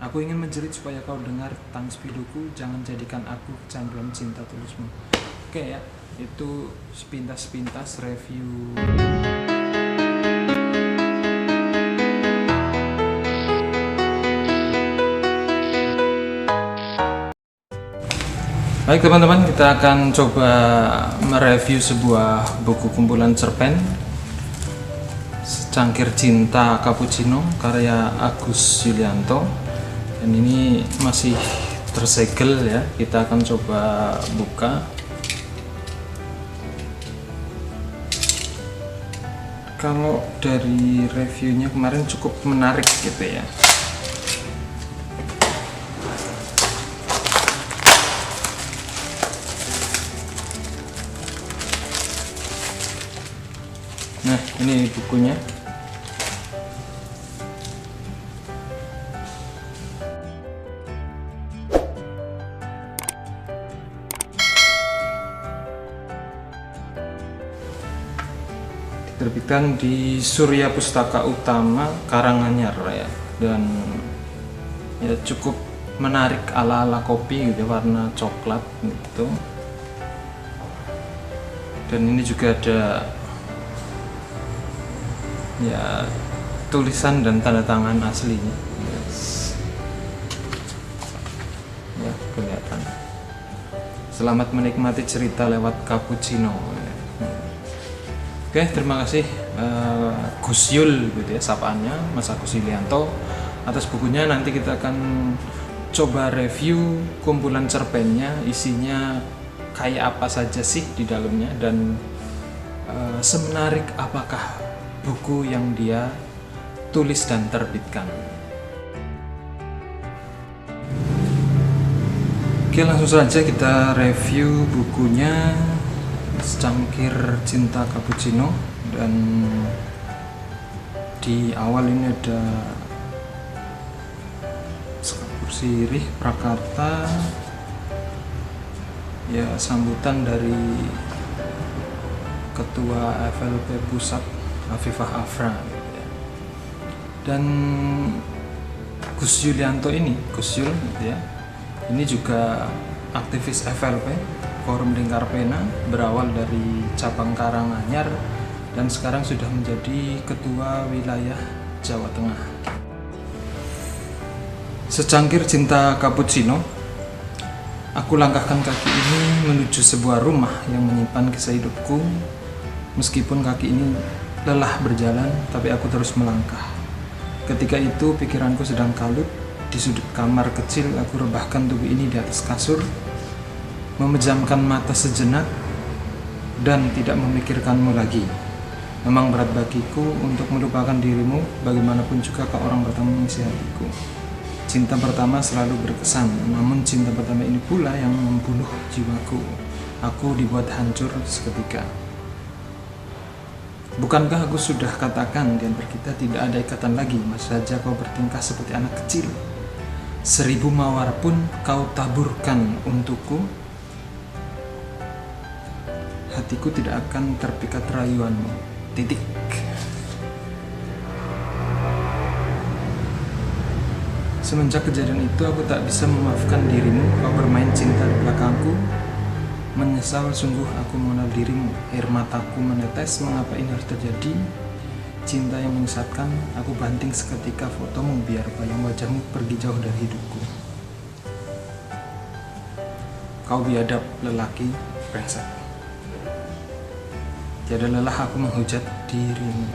Aku ingin menjerit supaya kau dengar tangis piluku, jangan jadikan aku kecanduan cinta tulusmu. Oke ya, itu sepintas-sepintas review. Baik teman-teman, kita akan coba mereview sebuah buku kumpulan cerpen, Secangkir Cinta Cappuccino karya Agus Yulianto. Dan ini masih tersegel ya, kita akan coba buka. Kalau dari reviewnya kemarin cukup menarik gitu ya. Nah, ini bukunya. Diterbitkan di Surya Pustaka Utama, Karanganyar ya. Dan ya cukup menarik ala-ala kopi gitu, warna coklat gitu. Dan ini juga ada ya tulisan dan tanda tangan aslinya. Ya, kelihatan. Selamat menikmati cerita lewat cappuccino. Oke, terima kasih Gus Yul gitu ya, sapaannya Mas Agus Yulianto atas bukunya. Nanti kita akan coba review kumpulan cerpennya, isinya kayak apa saja sih di dalamnya, dan semenarik apakah buku yang dia tulis dan terbitkan. Oke, langsung saja kita review bukunya, Secangkir Cinta Cappuccino. Dan di awal ini ada sekapur sirih prakarta ya, sambutan dari Ketua FLP Pusat Afifah Afra gitu ya. Dan Gus Yulianto ini, Gus Yul gitu ya, ini juga aktivis FLP, Forum Lingkar Pena, berawal dari cabang Karanganyar dan sekarang sudah menjadi Ketua Wilayah Jawa Tengah. Secangkir Cinta Cappuccino. Aku langkahkan kaki ini menuju sebuah rumah yang menyimpan kisah hidupku. Meskipun kaki ini lelah berjalan, tapi aku terus melangkah. Ketika itu pikiranku sedang kalut. Di sudut kamar kecil aku rebahkan tubuh ini di atas kasur, memejamkan mata sejenak dan tidak memikirkanmu lagi. Memang berat bagiku untuk melupakan dirimu, bagaimanapun juga kau orang pertama mengisi hatiku. Cinta pertama selalu berkesan, namun cinta pertama ini pula yang membunuh jiwaku. Aku dibuat hancur seketika. Bukankah aku sudah katakan di antara kita tidak ada ikatan lagi? Masih saja kau bertingkah seperti anak kecil. 1000 mawar pun kau taburkan untukku. Hatiku tidak akan terpikat rayuanmu. Titik. Semenjak kejadian itu aku tak bisa memaafkan dirimu. Kau bermain cinta di belakangku. Menyesal sungguh aku mengenal dirimu. Air mataku menetes, mengapa ini harus terjadi? Cinta yang menyesatkan, aku banting seketika fotomu biar bayang wajahmu pergi jauh dari hidupku. Kau biadab lelaki brengsek. Tiada lelah aku menghujat dirimu.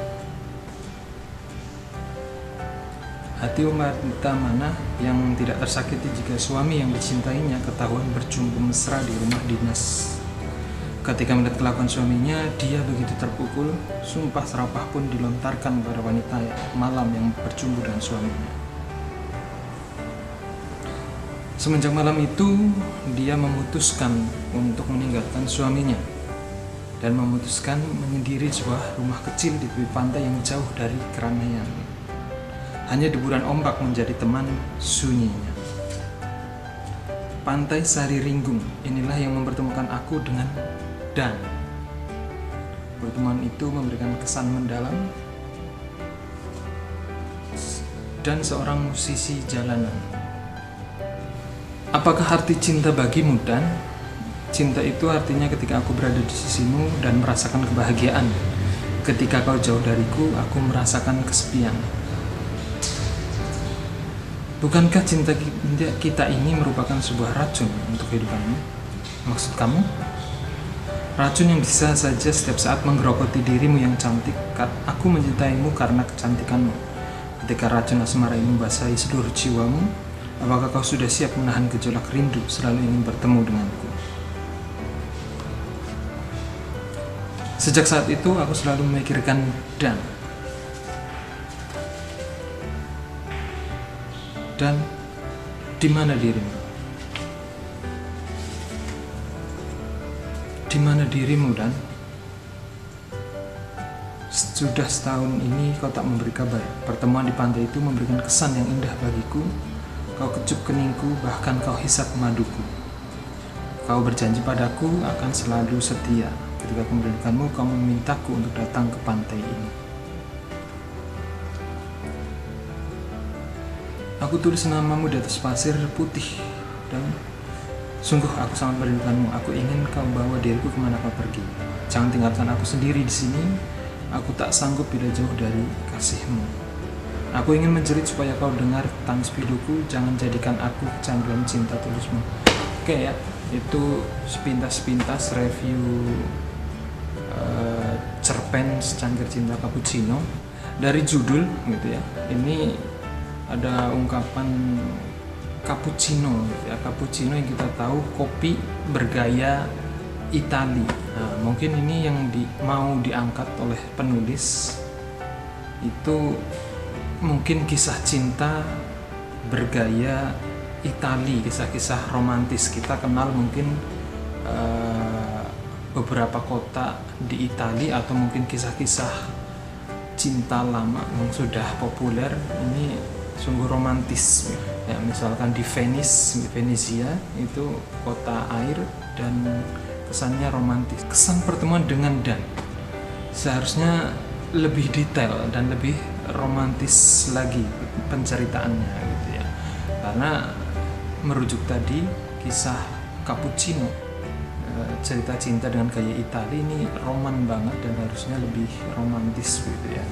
Hati wanita mana yang tidak tersakiti jika suami yang dicintainya ketahuan berjumpa mesra di rumah dinas. Ketika melihat kelakuan suaminya, dia begitu terpukul, sumpah serapah pun dilontarkan pada wanita malam yang berjumpa dengan suaminya. Semenjak malam itu, dia memutuskan untuk meninggalkan suaminya dan memutuskan menyendiri sebuah rumah kecil di tepi pantai yang jauh dari keramaian. Hanya deburan ombak menjadi teman sunyinya. Pantai Sari Ringgung, inilah yang mempertemukan aku dengan Dan. Pertemuan itu memberikan kesan mendalam. Dan seorang musisi jalanan. Apakah arti cinta bagimu, Dan? Cinta itu artinya ketika aku berada di sisimu dan merasakan kebahagiaan. Ketika kau jauh dariku, aku merasakan kesepian. Bukankah cinta kita ini merupakan sebuah racun untuk kehidupanmu? Maksud kamu? Racun yang bisa saja setiap saat menggerogoti dirimu yang cantik. Aku mencintaimu karena kecantikanmu. Ketika racun asmara ini membasahi seluruh jiwamu, apakah kau sudah siap menahan gejolak rindu selalu ingin bertemu denganku? Sejak saat itu, aku selalu memikirkan Dan. Dan di mana dirimu? Di mana dirimu, Dan? Sudah setahun ini kau tak memberi kabar. Pertemuan di pantai itu memberikan kesan yang indah bagiku. Kau kecup keningku, bahkan kau hisap maduku. Kau berjanji padaku akan selalu setia. Ketika aku merindukanmu, kau memintaku untuk datang ke pantai ini. Aku tulis namamu di atas pasir putih, dan sungguh aku sangat merindukanmu. Aku ingin kau bawa diriku kemana kau pergi. Jangan tinggalkan aku sendiri di sini. Aku tak sanggup bila jauh dari kasihmu. Aku ingin menjerit supaya kau dengar tangis piluku. Jangan jadikan aku kecanduan cinta tulusmu. Oke ya, itu sepintas-pintas review cerpen Secangkir Cinta Cappuccino. Dari judul gitu ya, ini ada ungkapan cappuccino gitu ya. Cappuccino yang kita tahu kopi bergaya Itali. Nah, mungkin ini yang mau diangkat oleh penulis itu mungkin kisah cinta bergaya Itali, kisah-kisah romantis. Kita kenal mungkin beberapa kota di Italia atau mungkin kisah-kisah cinta lama yang sudah populer. Ini sungguh romantis ya, misalkan di Venice, di Venezia itu kota air dan kesannya romantis. Kesan pertemuan dengan Dan seharusnya lebih detail dan lebih romantis lagi penceritaannya gitu ya, karena merujuk tadi kisah Cappuccino, cerita cinta dengan gaya Italia ini roman banget dan harusnya lebih romantis gitu ya.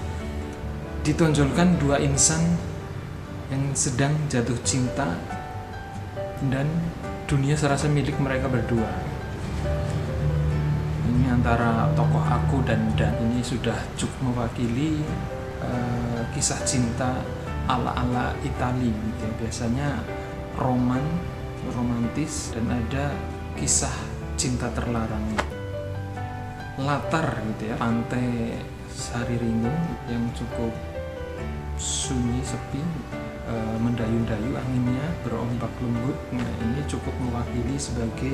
Ditonjolkan dua insan yang sedang jatuh cinta dan dunia serasa milik mereka berdua. Ini antara tokoh aku dan Dan ini sudah cukup mewakili kisah cinta ala-ala Italia gitu ya. Biasanya romantis dan ada kisah cinta terlarang. Latar gitu ya, pantai Sariringo yang cukup sunyi, sepi, mendayu-dayu anginnya, berombak lembut. Nah, ini cukup mewakili sebagai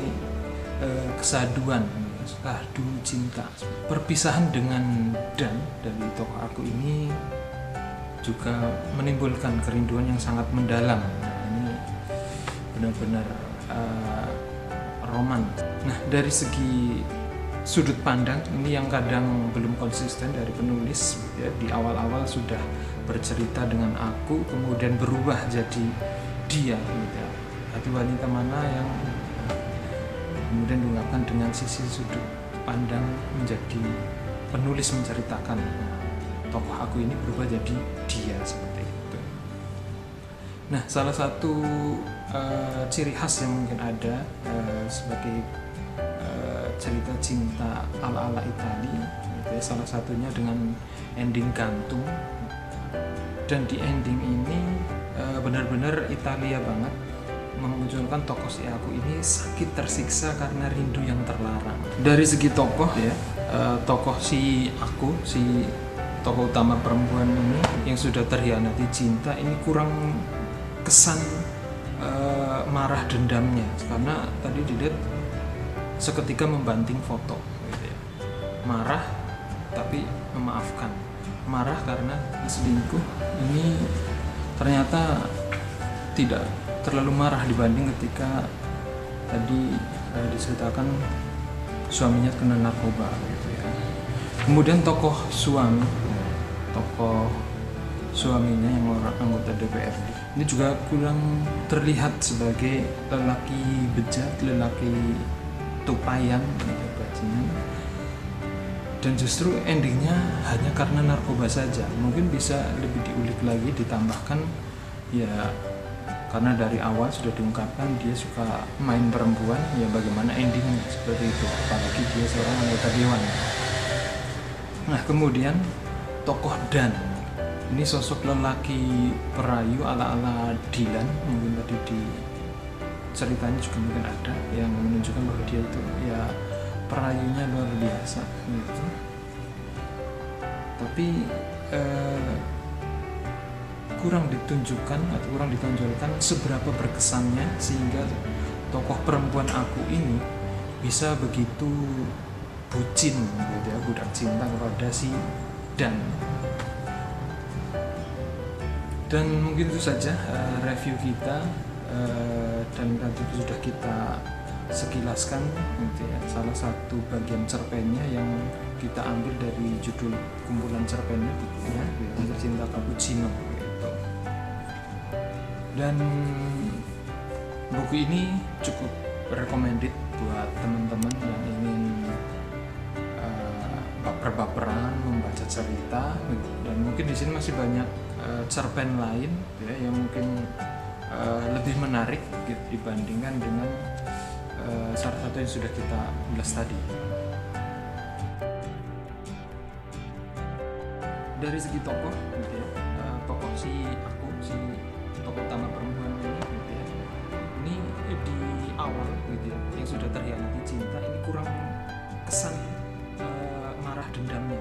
kesaduan, sadu cinta. Perpisahan dengan Dan dari tokoh aku ini juga menimbulkan kerinduan yang sangat mendalam. Nah, ini benar-benar roman. Nah, dari segi sudut pandang ini yang kadang belum konsisten dari penulis ya, di awal-awal sudah bercerita dengan aku kemudian berubah jadi dia gitu. Hati wanita mana yang kemudian diungkapkan dengan sisi sudut pandang menjadi penulis menceritakan tokoh aku ini berubah jadi dia seperti itu. Nah, salah satu ciri khas yang mungkin ada sebagai cerita cinta ala-ala Italia gitu ya, salah satunya dengan ending gantung. Dan di ending ini benar-benar Italia banget, memunculkan tokoh si aku ini sakit tersiksa karena rindu yang terlarang. Dari segi tokoh ya, tokoh si aku, si tokoh utama perempuan ini yang sudah terhianati cinta ini kurang kesan marah dendamnya, karena tadi dilihat seketika membanting foto gitu ya. Marah tapi memaafkan. Marah karena selingkuh ini ternyata tidak terlalu marah dibanding ketika tadi diceritakan suaminya kena narkoba gitu ya. Kemudian tokoh suaminya yang orang anggota DPRD Ini juga kurang terlihat sebagai lelaki bejat, lelaki tupayan, bajingan. Dan justru endingnya hanya karena narkoba saja. Mungkin bisa lebih diulik lagi, ditambahkan ya karena dari awal sudah diungkapkan dia suka main perempuan, ya bagaimana endingnya seperti itu, apalagi dia seorang anggota dewan. Nah kemudian tokoh Dan, ini sosok lelaki perayu ala-ala Dylan, mungkin tadi di ceritanya juga mungkin ada yang menunjukkan bahwa dia itu ya perayunya luar biasa gitu. Tapi kurang ditunjukkan atau kurang ditonjolkan seberapa berkesannya sehingga tokoh perempuan aku ini bisa begitu bucin gitu ya, budak cinta kepada si Dan. Dan mungkin itu saja review kita, dan tadi sudah kita sekilaskan gitu ya, salah satu bagian cerpennya yang kita ambil dari judul kumpulan cerpennya ya, Cinta Cappuccino gitu. Dan buku ini cukup recommended buat teman-teman yang ingin baper-baperan membaca cerita gitu. Dan mungkin di sini masih banyak cerpen lain ya, yang mungkin lebih menarik gitu, dibandingkan dengan salah satu yang sudah kita ulas tadi. Dari segi tokoh gitu ya, tokoh si tokoh utama perempuan ini gitu ya, ini di awal gitu ya, yang sudah terhianati cinta ini kurang kesan marah dendamnya.